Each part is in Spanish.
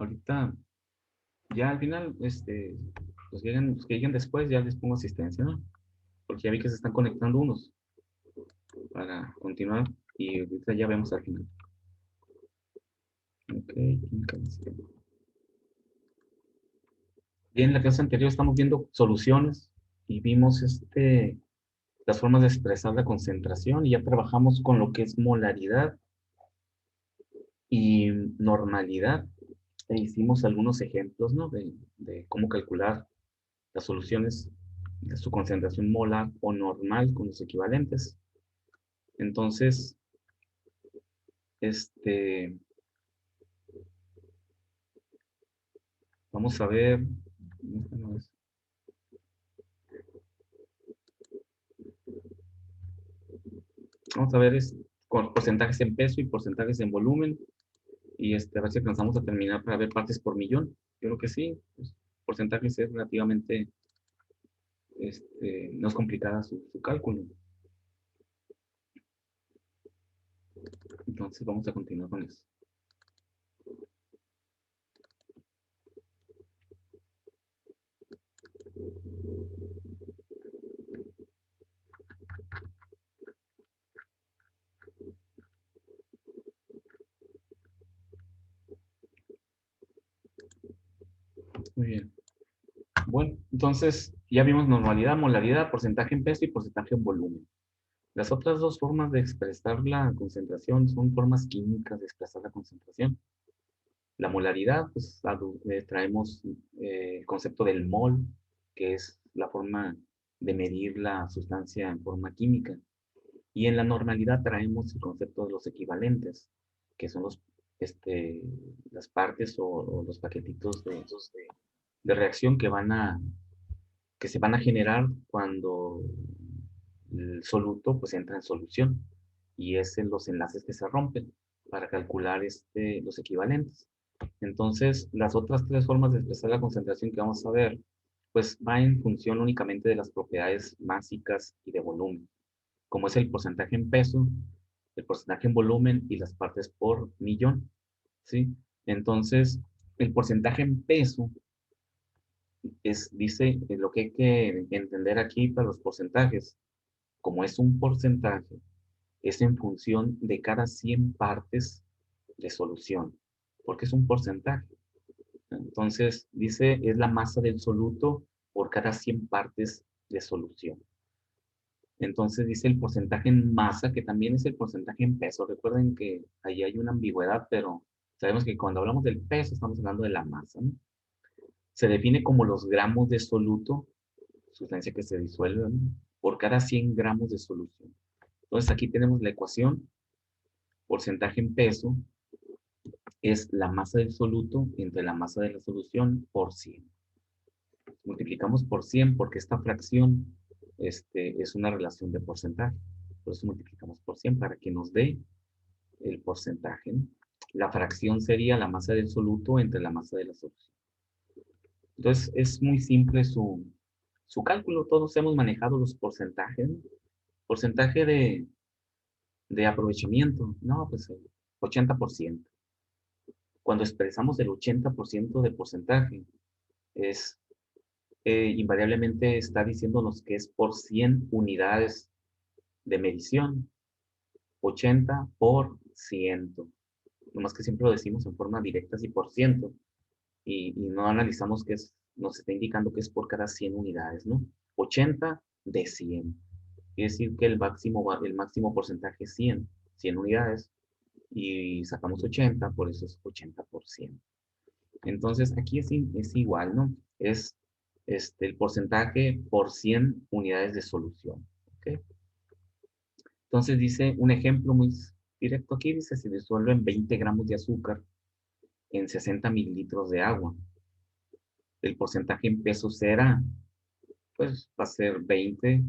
ahorita, ya al final, los que lleguen después, ya les pongo asistencia, ¿no? Porque ya vi que se están conectando unos para continuar y ahorita ya vemos al final. Ok, química del sistema. Bien, en la clase anterior estamos viendo soluciones y vimos las formas de expresar la concentración y ya trabajamos con lo que es molaridad y normalidad. E hicimos algunos ejemplos, ¿no? De cómo calcular las soluciones de su concentración molar o normal con los equivalentes. Entonces, este, vamos a ver, vamos a ver con porcentajes en peso y porcentajes en volumen y a ver si alcanzamos a terminar para ver partes por millón. Yo creo que sí, pues, porcentajes es relativamente, no es complicada su cálculo. Entonces vamos a continuar con eso. Muy bien. Bueno, entonces ya vimos normalidad, molaridad, porcentaje en peso y porcentaje en volumen. Las otras dos formas de expresar la concentración son formas químicas de expresar la concentración. La molaridad, pues traemos el concepto del mol, que es la forma de medir la sustancia en forma química. Y en la normalidad traemos el concepto de los equivalentes, que son las partes o los paquetitos de reacción que se van a generar cuando el soluto pues entra en solución y es en los enlaces que se rompen para calcular los equivalentes. Entonces, las otras tres formas de expresar la concentración que vamos a ver, pues va en función únicamente de las propiedades básicas y de volumen, como es el porcentaje en peso, el porcentaje en volumen y las partes por millón, ¿sí? Entonces, el porcentaje en peso dice lo que hay que entender aquí para los porcentajes. Como es un porcentaje, es en función de cada 100 partes de solución, porque es un porcentaje. Entonces, dice, es la masa del soluto por cada 100 partes de solución. Entonces, dice el porcentaje en masa, que también es el porcentaje en peso. Recuerden que ahí hay una ambigüedad, pero sabemos que cuando hablamos del peso, estamos hablando de la masa, ¿no? Se define como los gramos de soluto, sustancia que se disuelve, ¿no?, por cada 100 gramos de solución. Entonces, aquí tenemos la ecuación, porcentaje en peso, es la masa del soluto entre la masa de la solución por 100. Multiplicamos por 100 porque esta fracción es una relación de porcentaje. Por eso multiplicamos por 100 para que nos dé el porcentaje, ¿no? La fracción sería la masa del soluto entre la masa de la solución. Entonces, es muy simple su cálculo. Todos hemos manejado los porcentajes, ¿no? Porcentaje de aprovechamiento, no, pues el 80%. Cuando expresamos el 80% de porcentaje, es invariablemente está diciéndonos que es por 100 unidades de medición, 80 por 100. Nomás que siempre lo decimos en forma directa, así por ciento, y no analizamos que nos está indicando que es por cada 100 unidades, ¿no? 80 de 100. Quiere decir que el máximo porcentaje es 100 unidades, y sacamos 80, por eso es 80%. Entonces, aquí es igual, ¿no? Es el porcentaje por 100 unidades de solución. ¿Ok? Entonces dice un ejemplo muy directo aquí, dice, se disuelven 20 gramos de azúcar en 60 mililitros de agua. El porcentaje en pesos será, pues va a ser 20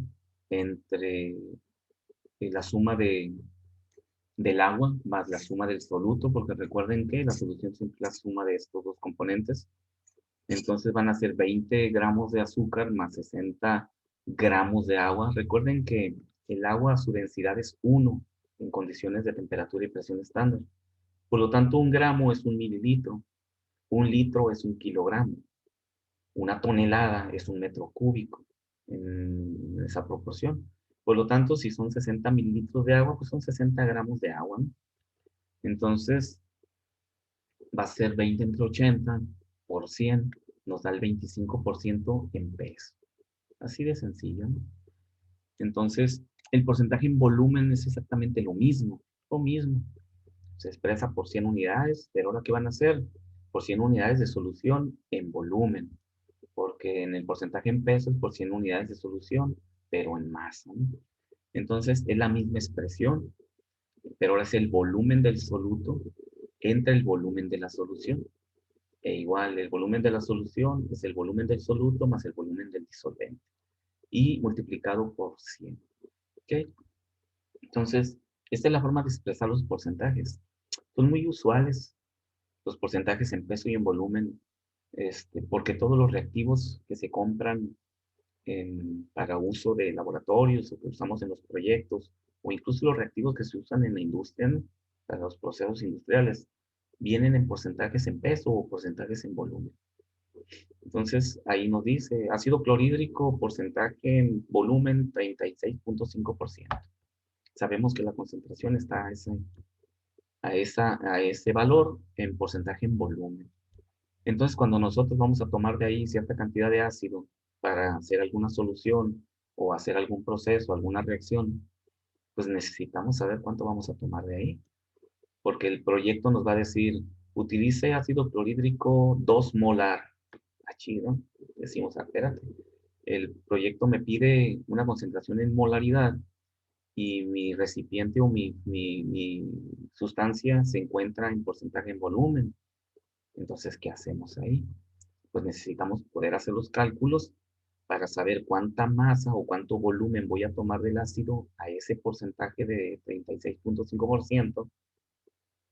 entre la suma del agua más la suma del soluto, porque recuerden que la solución siempre es la suma de estos dos componentes. Entonces van a ser 20 gramos de azúcar más 60 gramos de agua. Recuerden que el agua, su densidad es 1 en condiciones de temperatura y presión estándar. Por lo tanto, un gramo es un mililitro. Un litro es 1 kilogramo. Una tonelada es 1 metro cúbico en esa proporción. Por lo tanto, si son 60 mililitros de agua, pues son 60 gramos de agua, ¿no? Entonces, va a ser 20 entre 80 por 100, nos da el 25% en peso. Así de sencillo, ¿no? Entonces, el porcentaje en volumen es exactamente lo mismo, lo mismo. Se expresa por 100 unidades, pero ahora ¿qué van a hacer? Por 100 unidades de solución en volumen, porque en el porcentaje en pesos por 100 unidades de solución, pero en masa, ¿no? Entonces, es la misma expresión, pero ahora es el volumen del soluto entre el volumen de la solución. E igual, el volumen de la solución es el volumen del soluto más el volumen del disolvente. Y multiplicado por 100. ¿Ok? Entonces, esta es la forma de expresar los porcentajes. Son muy usuales los porcentajes en peso y en volumen, porque todos los reactivos que se compran para uso de laboratorios o que usamos en los proyectos, o incluso los reactivos que se usan en la industria, ¿no? Para los procesos industriales, vienen en porcentajes en peso o porcentajes en volumen. Entonces, ahí nos dice, ácido clorhídrico, porcentaje en volumen 36.5%. Sabemos que la concentración está a ese valor en porcentaje en volumen. Entonces, cuando nosotros vamos a tomar de ahí cierta cantidad de ácido para hacer alguna solución o hacer algún proceso, alguna reacción, pues necesitamos saber cuánto vamos a tomar de ahí, porque el proyecto nos va a decir, utilice ácido clorhídrico 2 molar. Ah, chido. Decimos, espérate, el proyecto me pide una concentración en molaridad y mi recipiente o mi sustancia se encuentra en porcentaje en volumen. Entonces, ¿qué hacemos ahí? Pues necesitamos poder hacer los cálculos para saber cuánta masa o cuánto volumen voy a tomar del ácido a ese porcentaje de 36.5%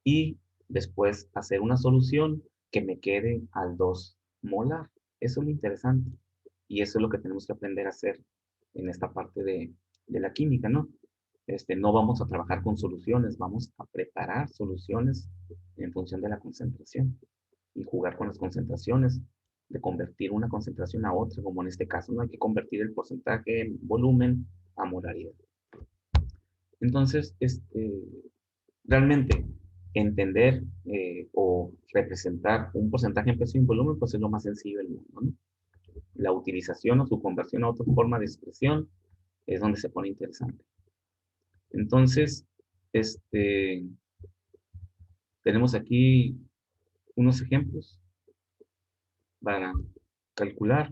y después hacer una solución que me quede al 2 molar. Eso es lo interesante y eso es lo que tenemos que aprender a hacer en esta parte de la química, ¿no? No vamos a trabajar con soluciones, vamos a preparar soluciones en función de la concentración y jugar con las concentraciones, de convertir una concentración a otra, como en este caso, no hay que convertir el porcentaje en volumen a molaridad. Entonces, realmente entender o representar un porcentaje en peso y en volumen, pues es lo más sencillo del mundo, ¿no? La utilización o su conversión a otra forma de expresión es donde se pone interesante. Entonces, tenemos aquí unos ejemplos para calcular.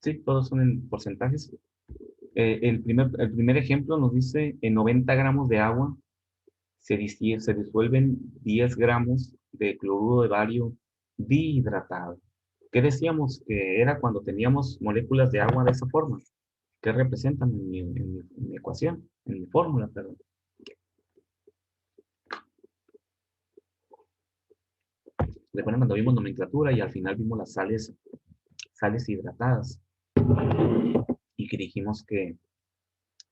Sí, todos son en porcentajes. El primer ejemplo nos dice, en 90 gramos de agua se disuelven 10 gramos de cloruro de bario dihidratado. ¿Qué decíamos? Que era cuando teníamos moléculas de agua de esa forma. ¿Qué representan en mi ecuación? En mi fórmula, perdón. Recuerden cuando vimos nomenclatura y al final vimos las sales hidratadas y que dijimos que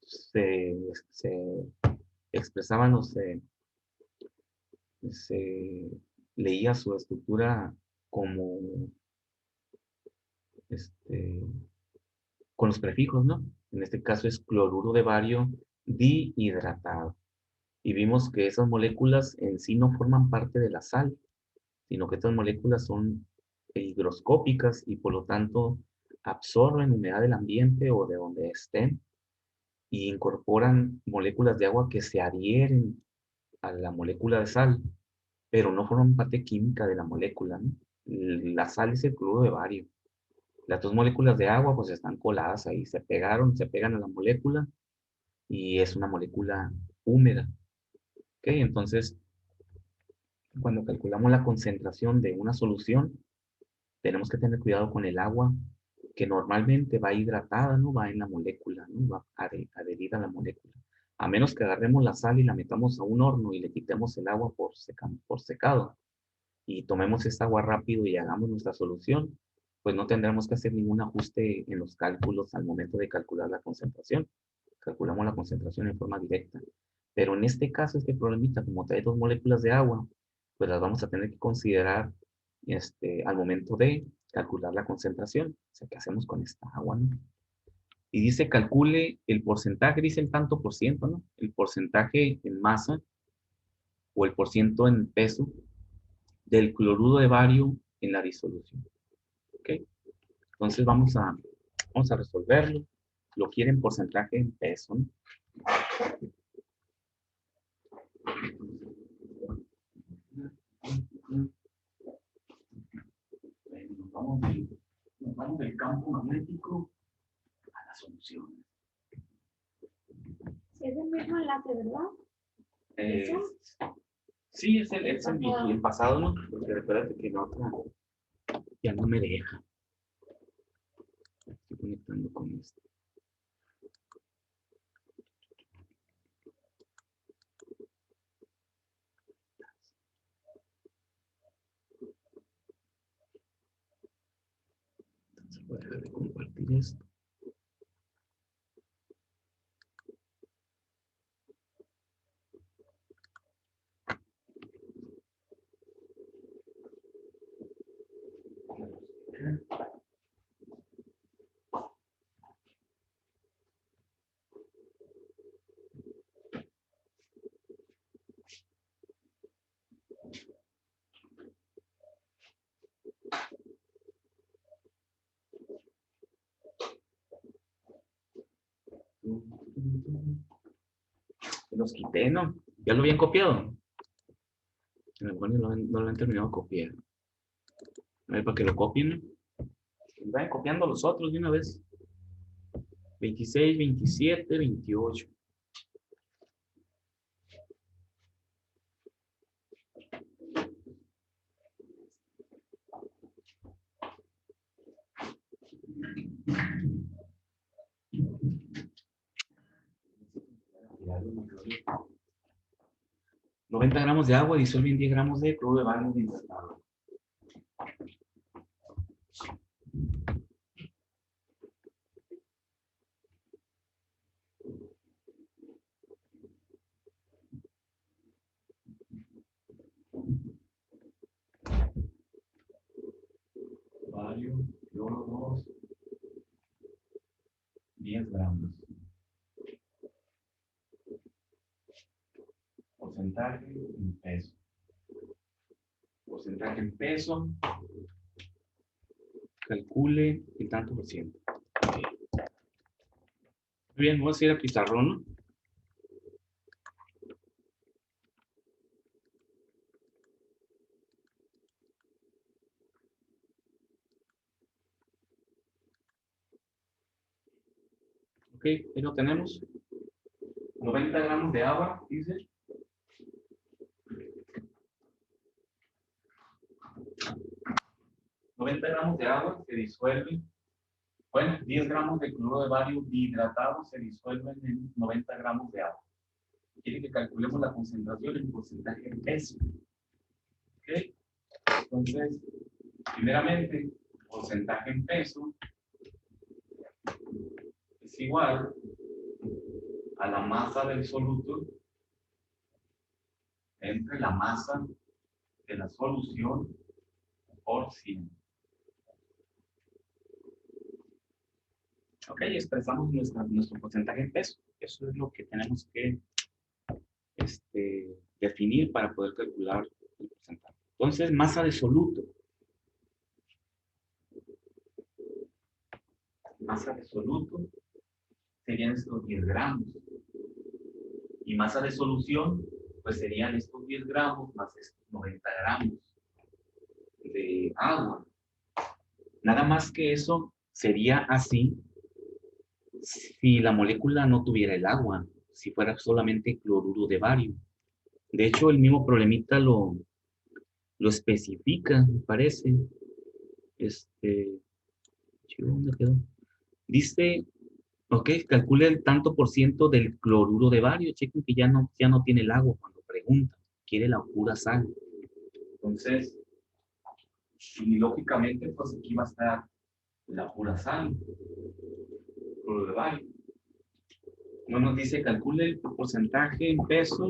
se expresaban o se leía su estructura como este, con los prefijos, ¿no? En este caso es cloruro de bario dihidratado. Y vimos que esas moléculas en sí no forman parte de la sal, sino que estas moléculas son higroscópicas y por lo tanto absorben humedad del ambiente o de donde estén y incorporan moléculas de agua que se adhieren a la molécula de sal, pero no forman parte química de la molécula, ¿no? La sal es el cloruro de bario. Las dos moléculas de agua pues están coladas ahí, se pegan a la molécula y es una molécula húmeda. ¿Ok? Entonces, cuando calculamos la concentración de una solución, tenemos que tener cuidado con el agua que normalmente va hidratada, ¿no? Va en la molécula, ¿no? Va adherida a la molécula. A menos que agarremos la sal y la metamos a un horno y le quitemos el agua por secado y tomemos esta agua rápido y hagamos nuestra solución, pues no tendremos que hacer ningún ajuste en los cálculos al momento de calcular la concentración. Calculamos la concentración en forma directa. Pero en este caso, este problemita, como trae dos moléculas de agua, pues las vamos a tener que considerar al momento de calcular la concentración. O sea, ¿qué hacemos con esta agua, no? Y dice, calcule el porcentaje, dice el tanto por ciento, ¿no? El porcentaje en masa o el por ciento en peso del cloruro de bario en la disolución. ¿Ok? Entonces vamos a resolverlo. Lo quiere en porcentaje en peso, ¿no? Nos vamos del campo magnético a la solución. Es el mismo enlace, ¿verdad? Eh, sí, es el pasado, ¿no? Porque recuérdate que la otra ya no me deja. Estoy conectando con esto. Entonces voy a dejar de compartir esto. Los quité, ¿no? Ya lo habían copiado. Bueno, no lo han terminado de copiar. A ver, para que lo copien, ¿no? Vayan copiando los otros de una vez. 26, 27, 28. $90 gramos de agua disuelven 10 gramos de cloruro de bario hidratado. Bario, cloro 2, 10 gramos. Porcentaje en peso. Porcentaje en peso. Calcule el tanto por ciento. Muy bien, vamos a ir a pizarrón, ¿no? Ok, ahí lo tenemos. 90 gramos de agua, dice. 90 gramos de agua se disuelven. Bueno, 10 gramos de cloruro de bario dihidratado se disuelven en 90 gramos de agua. Quiere que calculemos la concentración en porcentaje en peso. ¿Ok? Entonces, primeramente, porcentaje en peso es igual a la masa del soluto entre la masa de la solución por 100. Ok, expresamos nuestro porcentaje en peso. Eso es lo que tenemos que definir para poder calcular el porcentaje. Entonces, masa de soluto. Masa de soluto serían estos 10 gramos. Y masa de solución, pues serían estos 10 gramos más estos 90 gramos de agua. Nada más que eso sería así si la molécula no tuviera el agua, si fuera solamente cloruro de bario. De hecho, el mismo problemita lo especifica, me parece. ¿Dónde quedó? Dice, ok, calcule el tanto por ciento del cloruro de bario. Chequen que ya no tiene el agua cuando pregunta. Quiere la pura sal. Entonces, y lógicamente, pues aquí va a estar la pura sal, cloruro de bario. No nos dice calcule el porcentaje en pesos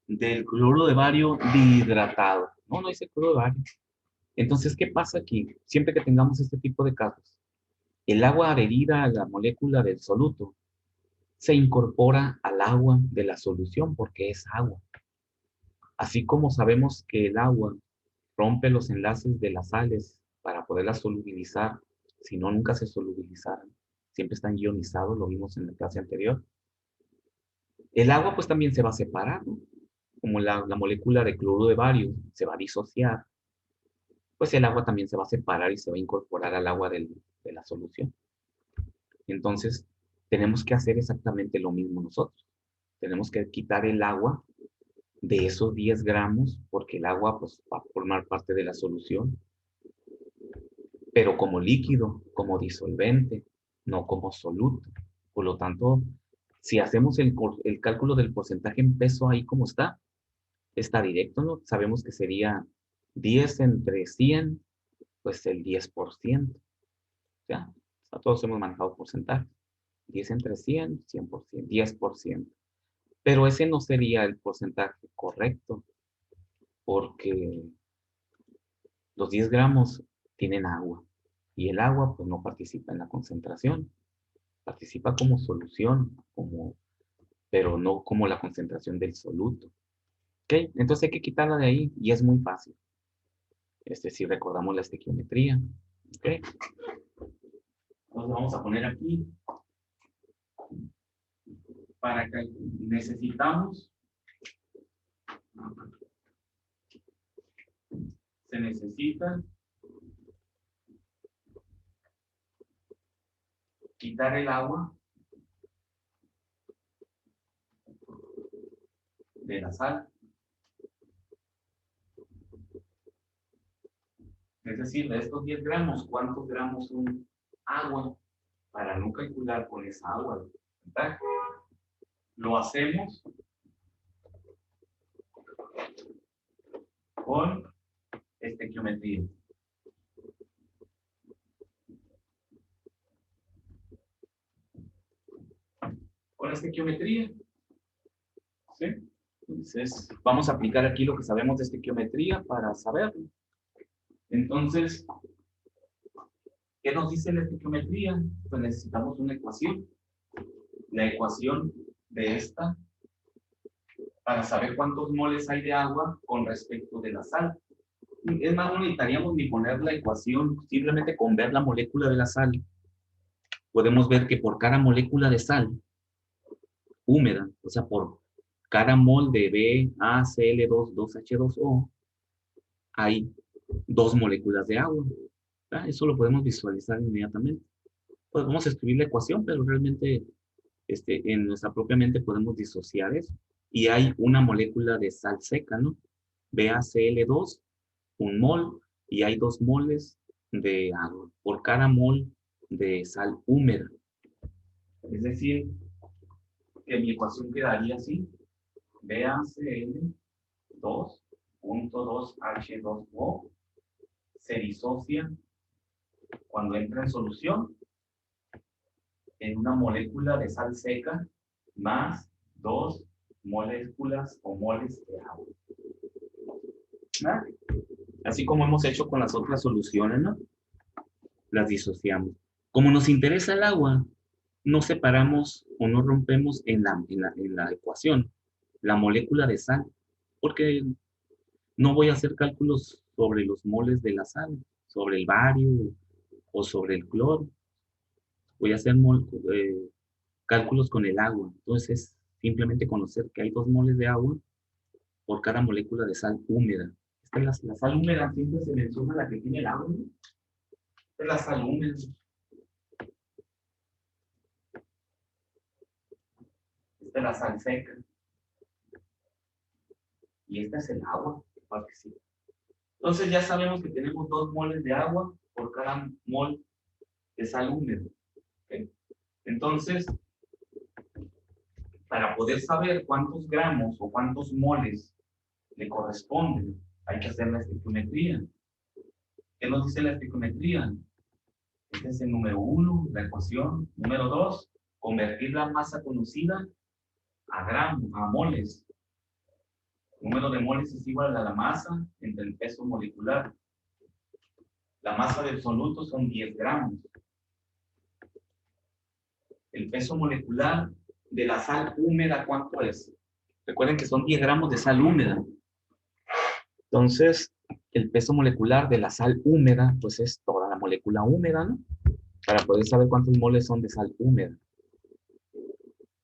del cloro de bario dihidratado. No, no dice cloro de bario. Entonces, ¿qué pasa aquí? Siempre que tengamos este tipo de casos, el agua adherida a la molécula del soluto se incorpora al agua de la solución porque es agua. Así como sabemos que el agua rompe los enlaces de las sales para poderlas solubilizar, si no, nunca se solubilizaran. Siempre están ionizados, lo vimos en la clase anterior. El agua pues también se va a separar, ¿no? Como la molécula de cloruro de bario se va a disociar, pues el agua también se va a separar y se va a incorporar al agua de la solución. Entonces, tenemos que hacer exactamente lo mismo nosotros. Tenemos que quitar el agua de esos 10 gramos, porque el agua pues, va a formar parte de la solución, pero como líquido, como disolvente, no como soluto. Por lo tanto, si hacemos el cálculo del porcentaje en peso ahí como está directo, ¿no? Sabemos que sería 10 entre 100, pues el 10%. Ya, todos hemos manejado porcentajes. 10 entre 100, 100%, 10%. Pero ese no sería el porcentaje correcto, porque los 10 gramos tienen agua y el agua pues no participa en la concentración, participa como solución, pero no como la concentración del soluto. ¿Ok? Entonces hay que quitarla de ahí y es muy fácil. Si recordamos la estequiometría. ¿Ok? Entonces vamos a poner aquí para que se necesita quitar el agua de la sal. Es decir, de estos 10 gramos, ¿cuántos gramos son agua? Para no calcular con esa agua. ¿Verdad? Lo hacemos con estequiometría. Con estequiometría. ¿Sí? Entonces, vamos a aplicar aquí lo que sabemos de estequiometría para saberlo. Entonces, ¿qué nos dice la estequiometría? Pues necesitamos una ecuación. La ecuación de esta para saber cuántos moles hay de agua con respecto de la sal. Es más, no necesitaríamos ni poner la ecuación, simplemente con ver la molécula de la sal, podemos ver que por cada molécula de sal húmeda, o sea, por cada mol de BaCl2, 2H2O, hay 2 moléculas de agua. ¿Verdad? Eso lo podemos visualizar inmediatamente. Podemos escribir la ecuación, pero realmente en nuestra propia mente podemos disociar eso. Y hay una molécula de sal seca, ¿no? BaCl2, un mol, y hay 2 moles de agua por cada mol de sal húmeda. Es decir, que mi ecuación quedaría así: BaCl2.2H2O se disocia cuando entra en solución en una molécula de sal seca más 2 moléculas o moles de agua. ¿Ah? Así como hemos hecho con las otras soluciones, ¿no? Las disociamos. Como nos interesa el agua, no separamos o no rompemos en la ecuación la molécula de sal, porque no voy a hacer cálculos sobre los moles de la sal, sobre el bario o sobre el cloro. Voy a hacer cálculos con el agua. Entonces, simplemente conocer que hay 2 moles de agua por cada molécula de sal húmeda. La sal húmeda siempre se menciona la que tiene el agua, ¿no? Esta es la sal húmeda. Esta es la sal seca. Y esta es el agua. Entonces ya sabemos que tenemos 2 moles de agua por cada mol de sal húmeda. ¿Okay? Entonces, para poder saber cuántos gramos o cuántos moles le corresponden, hay que hacer la estequiometría. ¿Qué nos dice la estequiometría? Este es el número 1, la ecuación. Número 2, convertir la masa conocida a gramos, a moles. El número de moles es igual a la masa entre el peso molecular. La masa del soluto son 10 gramos. El peso molecular de la sal húmeda, ¿cuánto es? Recuerden que son 10 gramos de sal húmeda. Entonces, el peso molecular de la sal húmeda, pues es toda la molécula húmeda, ¿no? Para poder saber cuántos moles son de sal húmeda.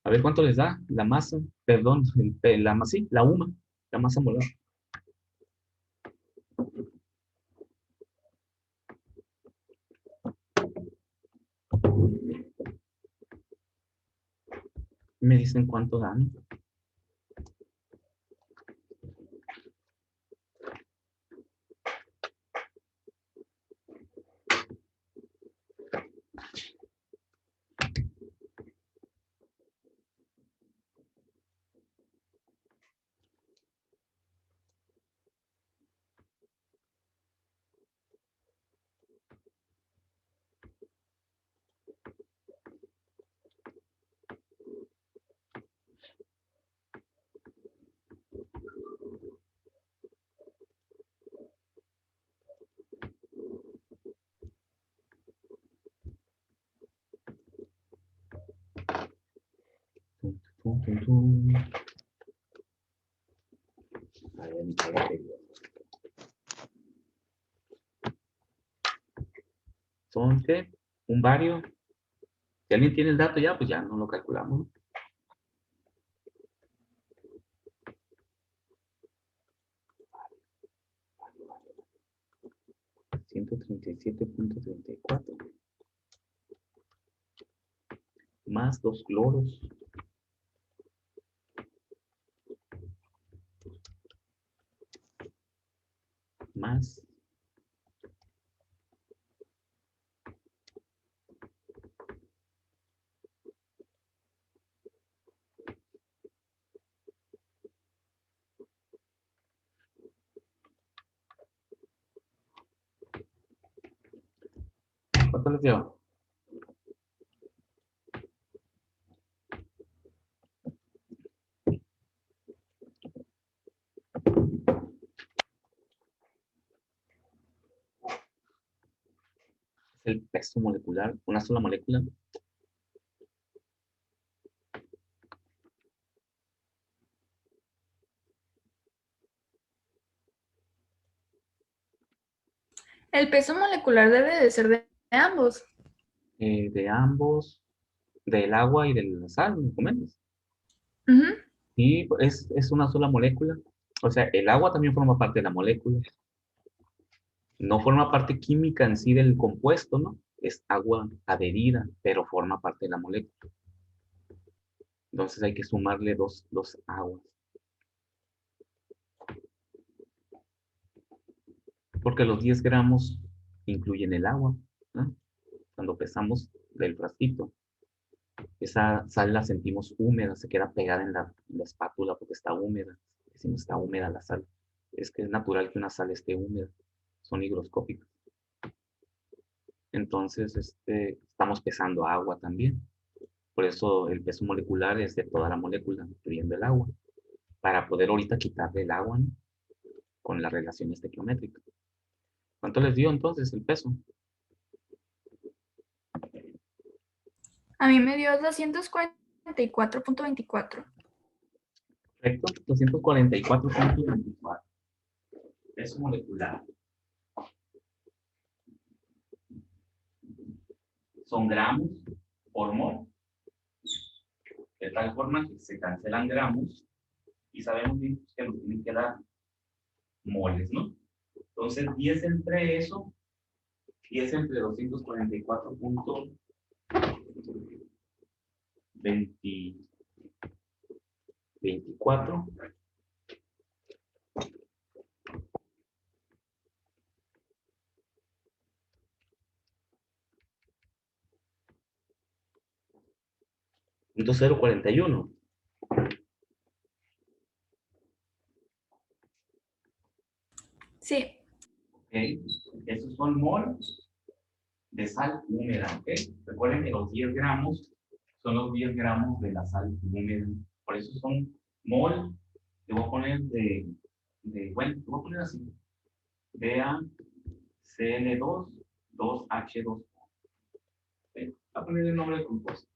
A ver cuánto les da la masa, perdón, la masa, sí, la masa molar. Me dicen cuánto dan. Tum, tum, tum. A ver, mi padre. ¿Son qué? Un vario. Si alguien tiene el dato ya, pues ya no lo calculamos. 137.34 más 2 cloros más ¿cuánto les dio? Es el peso molecular, una sola molécula. El peso molecular debe de ser de ambos. De ambos, del agua y de la sal, ¿me comentas? Ujú. Y es una sola molécula. O sea, el agua también forma parte de la molécula. No forma parte química en sí del compuesto, ¿no? Es agua adherida, pero forma parte de la molécula. Entonces hay que sumarle dos aguas. Porque los 10 gramos incluyen el agua, ¿no? Cuando pesamos del frasquito. Esa sal la sentimos húmeda, se queda pegada en la espátula porque está húmeda. Decimos está húmeda la sal. Es que es natural que una sal esté húmeda. Son higroscópicas. Entonces, estamos pesando agua también. Por eso el peso molecular es de toda la molécula, incluyendo el agua. Para poder ahorita quitarle el agua, ¿no? Con la relación estequiométrica. ¿Cuánto les dio entonces el peso? A mí me dio 244.24. Correcto, 244.24. Peso molecular. Son gramos por mol. De tal forma que se cancelan gramos y sabemos bien que nos tienen que dar moles, ¿no? Entonces, 10 entre eso, 10 entre 244.24 .041. Sí. ¿Ok? Esos son moles de sal húmeda, ¿ok? Recuerden que los 10 gramos son los 10 gramos de la sal húmeda. Por eso son mol, le voy a poner bueno, le voy a poner así, BaCl2, 2H2O. Voy a poner el nombre de compuesto.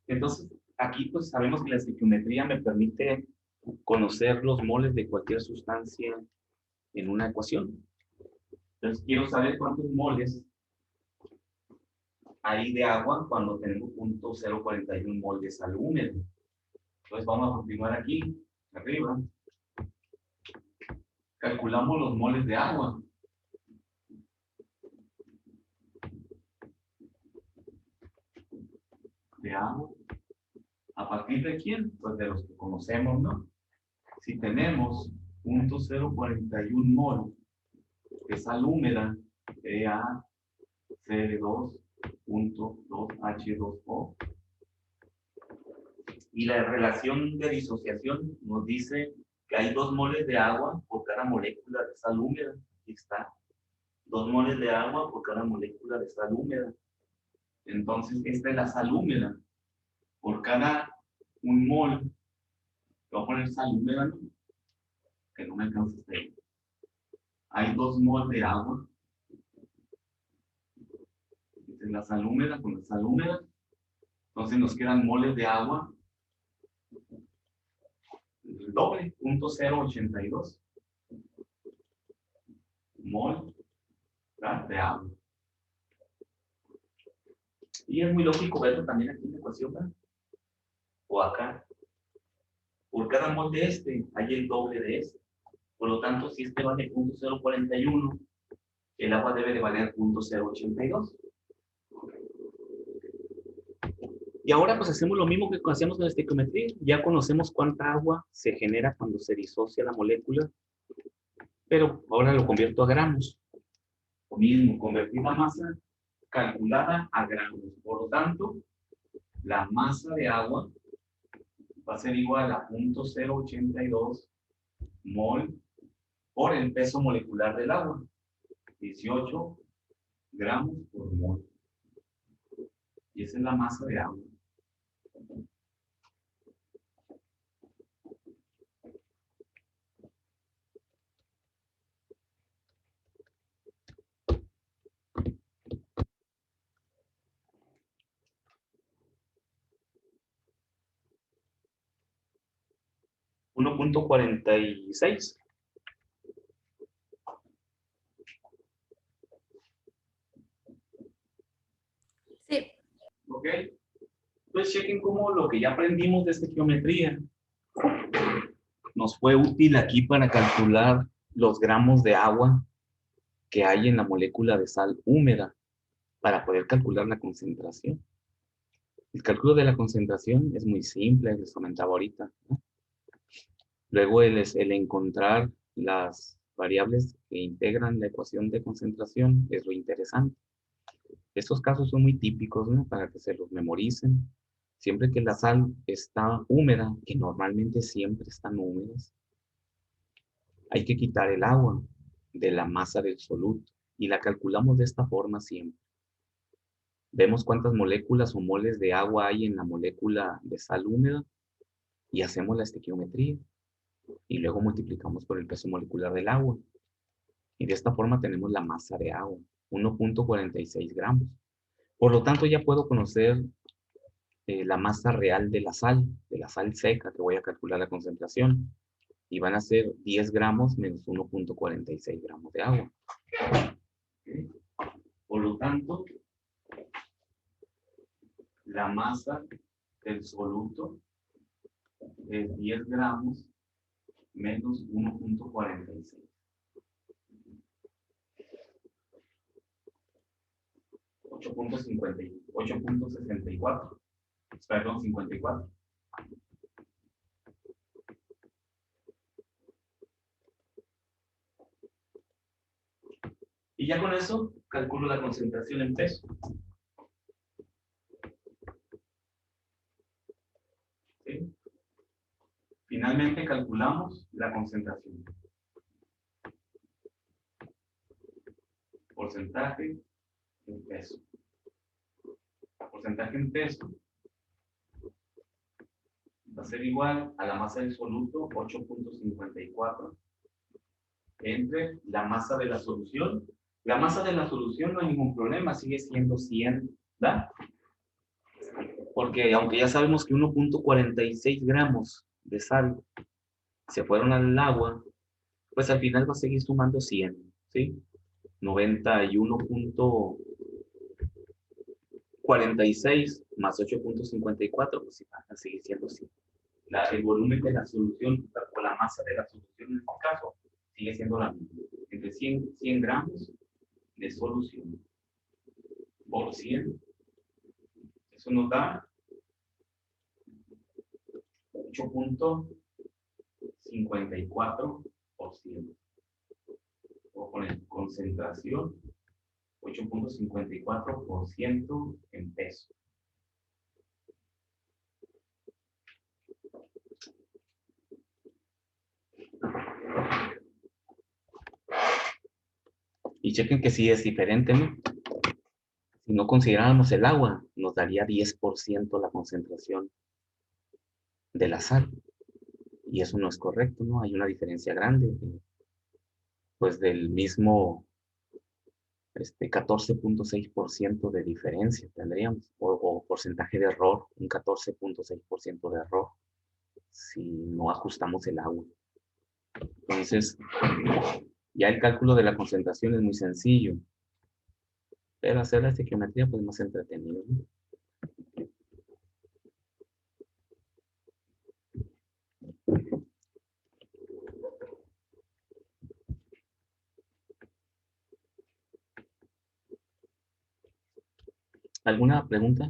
Entonces, aquí pues sabemos que la estequiometría me permite conocer los moles de cualquier sustancia en una ecuación. Entonces, quiero saber cuántos moles hay de agua cuando tenemos 0.041 mol de sal húmeda. Entonces, vamos a continuar aquí, arriba. Calculamos los moles de agua. ¿A partir de quién? Pues de los que conocemos, ¿no? Si tenemos 0.041 mol de sal húmeda, BaCl2.2H2O, y la relación de disociación nos dice que hay 2 moles de agua por cada molécula de sal húmeda. Aquí está. 2 moles de agua por cada molécula de sal húmeda. Entonces, esta es la sal húmeda. Por cada un mol, voy a poner sal húmeda, ¿no? Que no me alcanza hasta ahí. Hay 2 mol de agua. Esta es la sal húmeda con la sal húmeda. Entonces nos quedan moles de agua. El doble, 0.082 mol de agua. Y es muy lógico verlo también aquí en la ecuación, ¿verdad? O acá. Por cada mol de este, hay el doble de este. Por lo tanto, si este vale 0.041, el agua debe de valer 0.082. Y ahora pues hacemos lo mismo que hacemos en la estequiometría. Ya conocemos cuánta agua se genera cuando se disocia la molécula, pero ahora lo convierto a gramos. Lo mismo, convertir la masa calculada a gramos. Por lo tanto, la masa de agua va a ser igual a 0.082 mol por el peso molecular del agua. 18 gramos por mol. Y esa es la masa de agua. $1.46. Sí. ¿Ok? Entonces chequen cómo lo que ya aprendimos de estequiometría nos fue útil aquí para calcular los gramos de agua que hay en la molécula de sal húmeda para poder calcular la concentración. El cálculo de la concentración es muy simple, les comentaba ahorita, ¿no? Luego el encontrar las variables que integran la ecuación de concentración es lo interesante. Estos casos son muy típicos, ¿no? Para que se los memoricen. Siempre que la sal está húmeda, que normalmente siempre están húmedas, hay que quitar el agua de la masa del soluto y la calculamos de esta forma siempre. Vemos cuántas moléculas o moles de agua hay en la molécula de sal húmeda y hacemos la estequiometría y luego multiplicamos por el peso molecular del agua. Y de esta forma tenemos la masa de agua, 1.46 gramos. Por lo tanto, ya puedo conocer la masa real de la sal seca, que voy a calcular la concentración. Y van a ser 10 gramos menos 1.46 gramos de agua. ¿Okay? Por lo tanto, la masa del soluto es 10 gramos menos 1.46. 8.64. Perdón, 54. Y ya con eso calculo la concentración en peso. ¿Sí? Finalmente calculamos la concentración. Porcentaje en peso. porcentaje en peso va a ser igual a la masa del soluto, 8.54, entre la masa de la solución. La masa de la solución no hay ningún problema, sigue siendo 100, ¿verdad? Porque aunque ya sabemos que 1.46 gramos de sal se fueron al agua, pues al final va a seguir sumando 100, ¿sí? 91.46 más 8.54, pues sí, va a seguir siendo 100. El volumen de la solución, o la masa de la solución en este caso, sigue siendo la misma. Entre 100 gramos de solución por 100, eso nos da 8.54%. O poner concentración 8.54% en peso. Y chequen que sí es diferente, ¿no? Si no consideráramos el agua, nos daría 10% la concentración de la sal. Y eso no es correcto, ¿no? Hay una diferencia grande, pues del mismo 14.6% de diferencia tendríamos, o porcentaje de error, un 14.6% de error, si no ajustamos el agua. Entonces, ya el cálculo de la concentración es muy sencillo, pero hacer la estequiometría pues más entretenido, ¿no? ¿Alguna pregunta?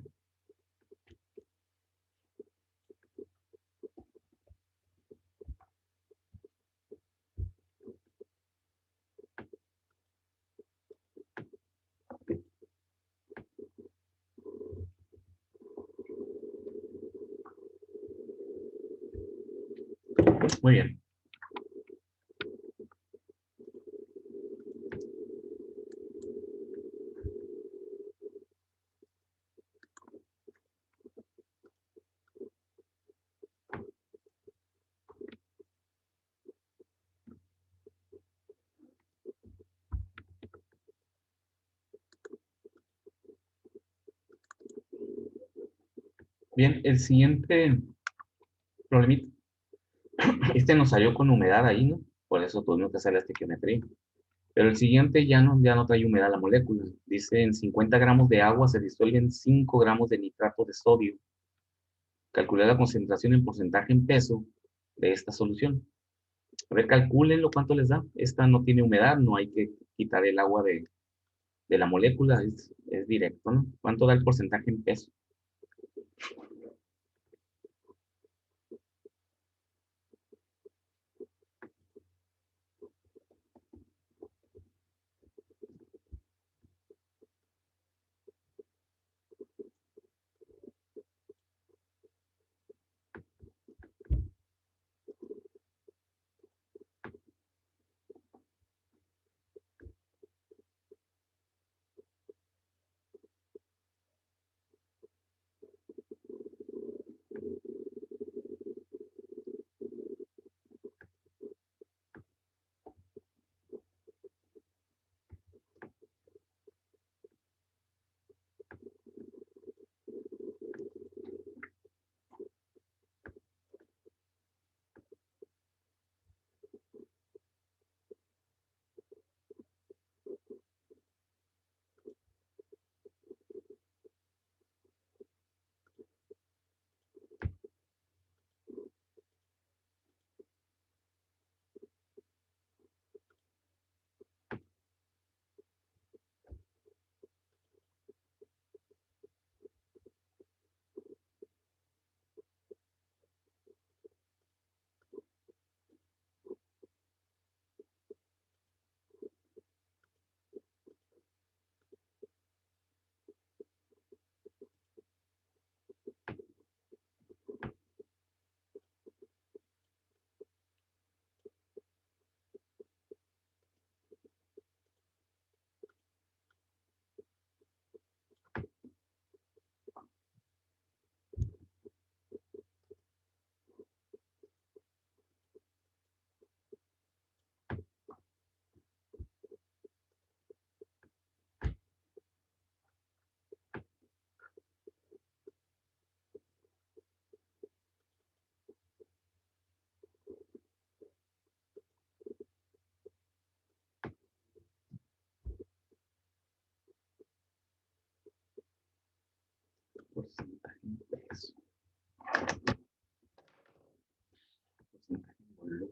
Muy bien. Bien, el siguiente problemita, nos salió con humedad ahí, ¿no? Por eso tuvimos que hacer la estequiometría. Pero el siguiente ya no trae humedad la molécula. Dice, en 50 gramos de agua se disuelven 5 gramos de nitrato de sodio. Calcular la concentración en porcentaje en peso de esta solución. A ver, calcúlenlo cuánto les da. Esta no tiene humedad, no hay que quitar el agua de la molécula, es directo, ¿no? ¿Cuánto da el porcentaje en peso? Porcentaje en peso. Porcentaje en volumen.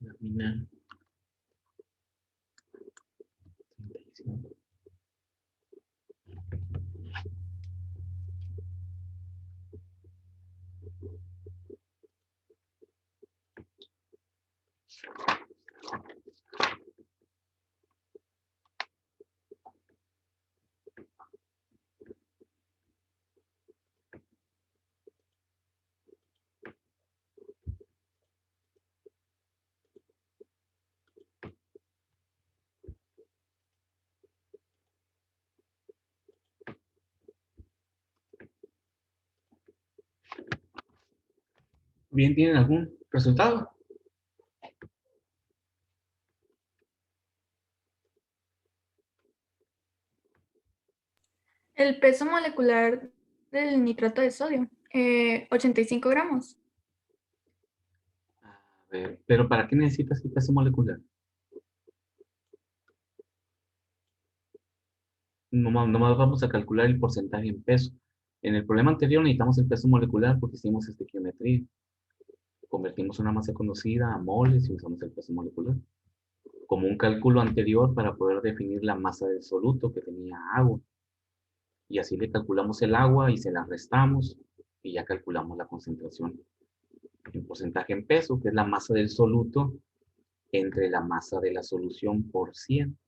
Lámina 35. Bien, ¿tienen algún resultado? El peso molecular del nitrato de sodio, 85 gramos. A ver, pero ¿para qué necesitas el peso molecular? Nomás vamos a calcular el porcentaje en peso. En el problema anterior necesitamos el peso molecular porque hicimos estequiometría. Convertimos una masa conocida a moles y usamos el peso molecular. Como un cálculo anterior para poder definir la masa del soluto que tenía agua. Y así le calculamos el agua y se la restamos y ya calculamos la concentración en porcentaje en peso, que es la masa del soluto entre la masa de la solución por 100.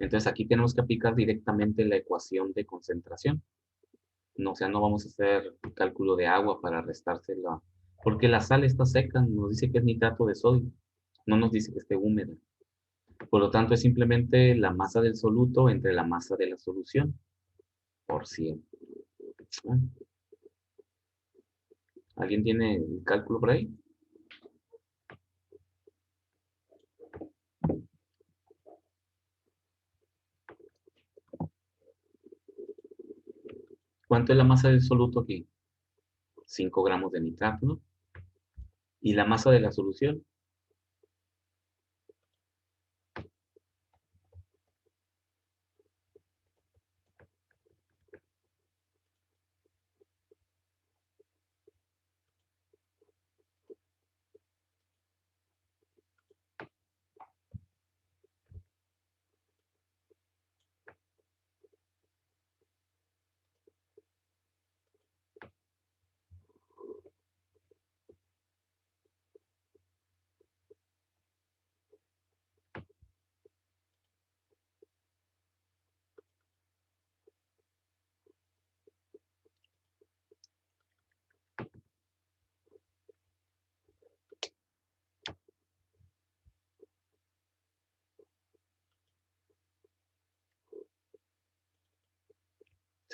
Entonces aquí tenemos que aplicar directamente la ecuación de concentración. No, o sea, no vamos a hacer cálculo de agua para restársela, porque la sal está seca, nos dice que es nitrato de sodio, no nos dice que esté húmeda. Por lo tanto, es simplemente la masa del soluto entre la masa de la solución por 100. ¿Ah? ¿Alguien tiene el cálculo por ahí? ¿Cuánto es la masa del soluto aquí? 5 gramos de nitrato, ¿no? ¿Y la masa de la solución?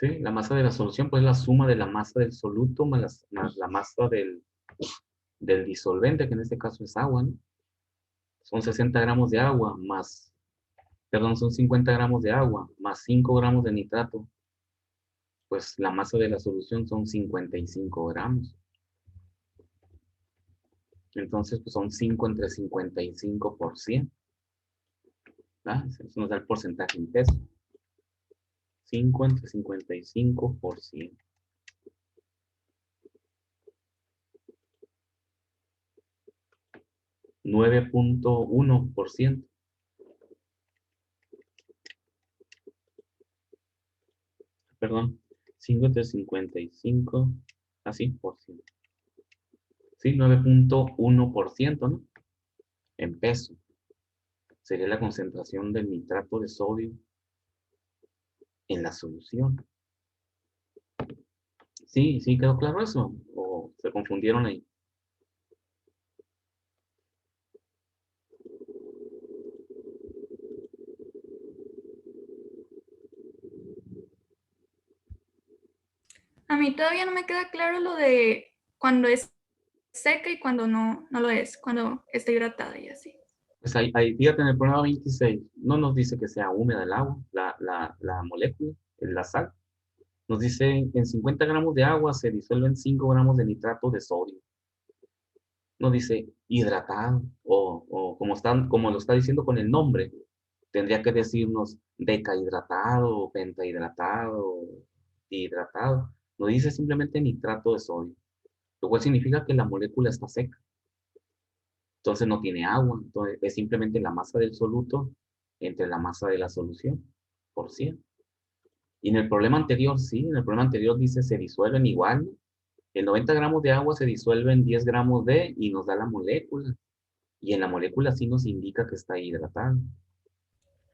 Sí, la masa de la solución, pues la suma de la masa del soluto más la masa del disolvente, que en este caso es agua, ¿no? Son 60 gramos de agua más, perdón, son 50 gramos de agua más 5 gramos de nitrato. Pues la masa de la solución son 55 gramos. Entonces, pues son 5 entre 55%. ¿Ah? Eso nos da el porcentaje en peso. 5 entre 55%. 9.1%. Perdón. 5 entre 55. Así, por ciento. Sí, 9.1%, ¿no? En peso. Sería la concentración del nitrato de sodio en la solución. Sí, sí, quedó claro eso. ¿O se confundieron ahí? A mí todavía no me queda claro lo de cuando es seca y cuando no lo es, cuando está hidratada y así. Pues ahí, fíjate, en el problema 26, no nos dice que sea húmeda el agua, la molécula, la sal. Nos dice en 50 gramos de agua se disuelven 5 gramos de nitrato de sodio. No dice hidratado, o como lo está diciendo con el nombre, tendría que decirnos decahidratado, pentahidratado, dihidratado. No dice simplemente nitrato de sodio, lo cual significa que la molécula está seca. Entonces no tiene agua, entonces es simplemente la masa del soluto entre la masa de la solución, por 100. Y en el problema anterior, sí, en el problema anterior dice se disuelven igual, ¿no? En 90 gramos de agua se disuelven 10 gramos de y nos da la molécula. Y en la molécula sí nos indica que está hidratada.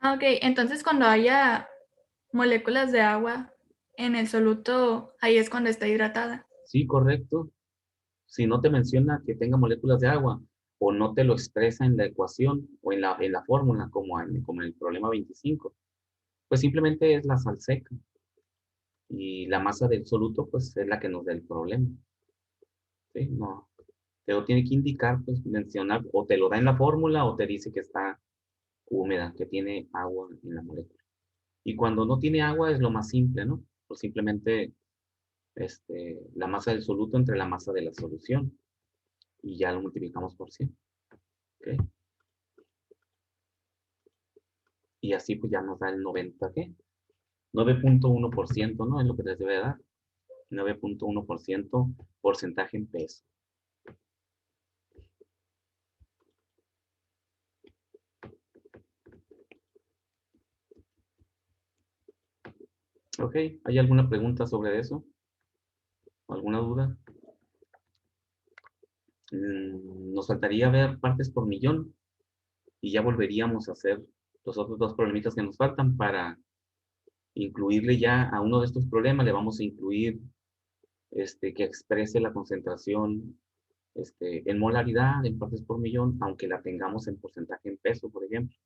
Ah, ok, entonces cuando haya moléculas de agua en el soluto, ahí es cuando está hidratada. Sí, correcto. Si no te menciona que tenga moléculas de agua o no te lo expresa en la ecuación o en la fórmula como en el problema 25, pues simplemente es la sal seca y la masa del soluto pues es la que nos da el problema. ¿Sí? No, te lo tiene que indicar, pues mencionar, o te lo da en la fórmula o te dice que está húmeda, que tiene agua en la molécula. Y cuando no tiene agua es lo más simple, ¿no? Pues simplemente la masa del soluto entre la masa de la solución y ya lo multiplicamos por 100. ¿Ok? Y así pues ya nos da el 90, ¿qué? 9.1%, ¿no? Es lo que les debe dar. 9.1% porcentaje en peso. ¿Ok? ¿Hay alguna pregunta sobre eso? ¿Alguna duda? Nos faltaría ver partes por millón y ya volveríamos a hacer los otros dos problemitas que nos faltan para incluirle ya a uno de estos problemas, le vamos a incluir que exprese la concentración en molaridad, en partes por millón, aunque la tengamos en porcentaje en peso, por ejemplo.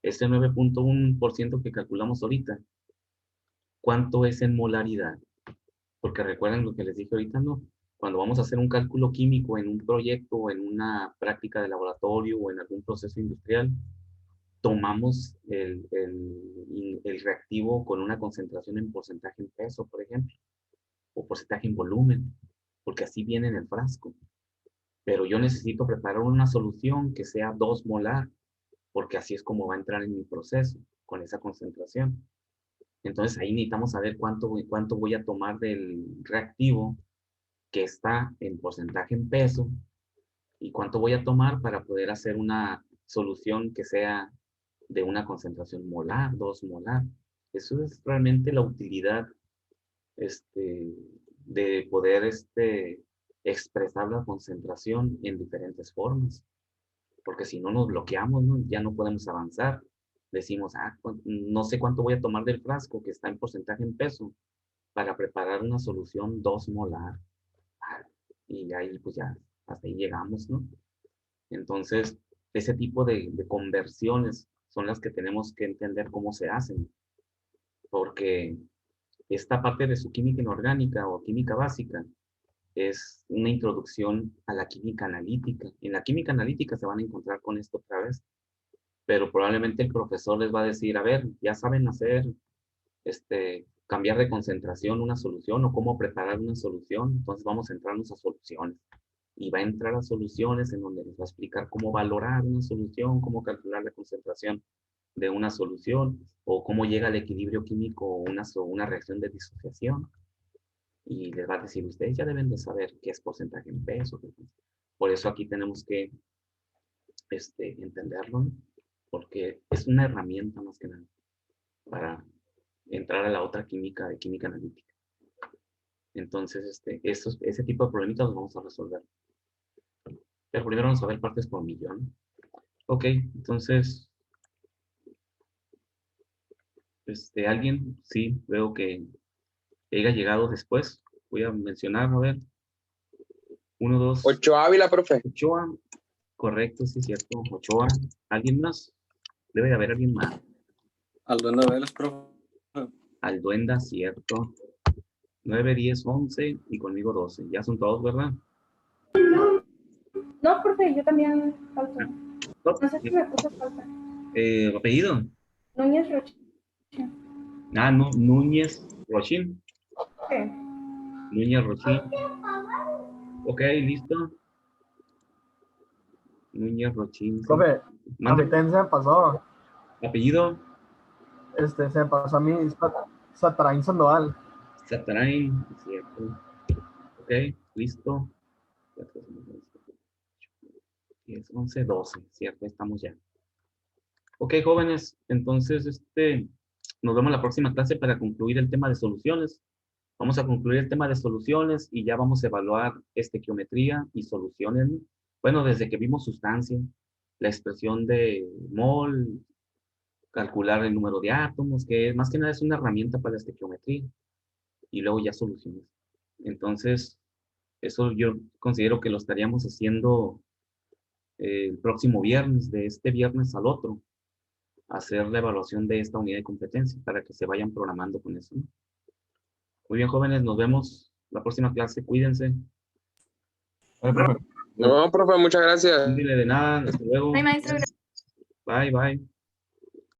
Este 9.1% que calculamos ahorita, ¿cuánto es en molaridad? Porque recuerden lo que les dije ahorita, ¿no? Cuando vamos a hacer un cálculo químico en un proyecto o en una práctica de laboratorio o en algún proceso industrial, tomamos el reactivo con una concentración en porcentaje en peso, por ejemplo, o porcentaje en volumen, porque así viene en el frasco. Pero yo necesito preparar una solución que sea 2 molar, porque así es como va a entrar en mi proceso, con esa concentración. Entonces ahí necesitamos saber cuánto voy a tomar del reactivo que está en porcentaje en peso y cuánto voy a tomar para poder hacer una solución que sea de una concentración molar, 2 molar. Eso es realmente la utilidad este, de poder expresar la concentración en diferentes formas. Porque si no nos bloqueamos, ¿no? Ya no podemos avanzar. Decimos, no sé cuánto voy a tomar del frasco que está en porcentaje en peso para preparar una solución 2 molar. Ah, y ahí pues ya, hasta ahí llegamos, ¿no? Entonces, ese tipo de conversiones son las que tenemos que entender cómo se hacen, porque esta parte de su química inorgánica o química básica es una introducción a la química analítica. En la química analítica se van a encontrar con esto otra vez, pero probablemente el profesor les va a decir, a ver, ya saben hacer, cambiar de concentración una solución o cómo preparar una solución, entonces vamos a centrarnos a soluciones. y va a entrar a soluciones en donde les va a explicar cómo valorar una solución, cómo calcular la concentración de una solución, o cómo llega al equilibrio químico una reacción de disociación. Y les va a decir, ustedes ya deben de saber qué es porcentaje en peso. Por eso aquí tenemos que entenderlo, ¿no? Porque es una herramienta más que nada para entrar a la otra química de química analítica. Entonces, ese tipo de problemitas los vamos a resolver. Pero primero vamos a ver partes por millón. Ok, entonces, alguien, sí, veo que haya llegado después. Voy a mencionar, a ver, 1, 2, Ochoa Ávila, profe. Ochoa, correcto, sí, cierto, Ochoa. ¿Alguien más? Debe de haber alguien más. Alduenda Vélez, profe. Alduenda, cierto. 9, 10, 11 y conmigo 12. Ya son todos, ¿verdad? No, profe, yo también falto. No, No sé si me puse falta. apellido. Núñez Rocha. Ah, no, Núñez Rochín. Sí. Núñez Rochín. Ok, listo. Núñez Rochín. Sí. Profe, a mí también se me pasó. Apellido. Se me pasó a mí Satarain Sandoval. Satarain, cierto. Ok, listo. 10, 11, 12, cierto, estamos ya. Ok, jóvenes, entonces nos vemos la próxima clase para concluir el tema de soluciones. Vamos a concluir el tema de soluciones y ya vamos a evaluar estequiometría y soluciones, ¿no? Bueno, desde que vimos sustancia, la expresión de mol, calcular el número de átomos, que más que nada es una herramienta para la estequiometría, y luego ya soluciones. Entonces, eso yo considero que lo estaríamos haciendo el próximo viernes, de este viernes al otro, hacer la evaluación de esta unidad de competencia para que se vayan programando con eso, ¿no? Muy bien, jóvenes, nos vemos la próxima clase. Cuídense. No, profe, muchas gracias. No de nada. Hasta luego. Ay, maestro, Bye, bye.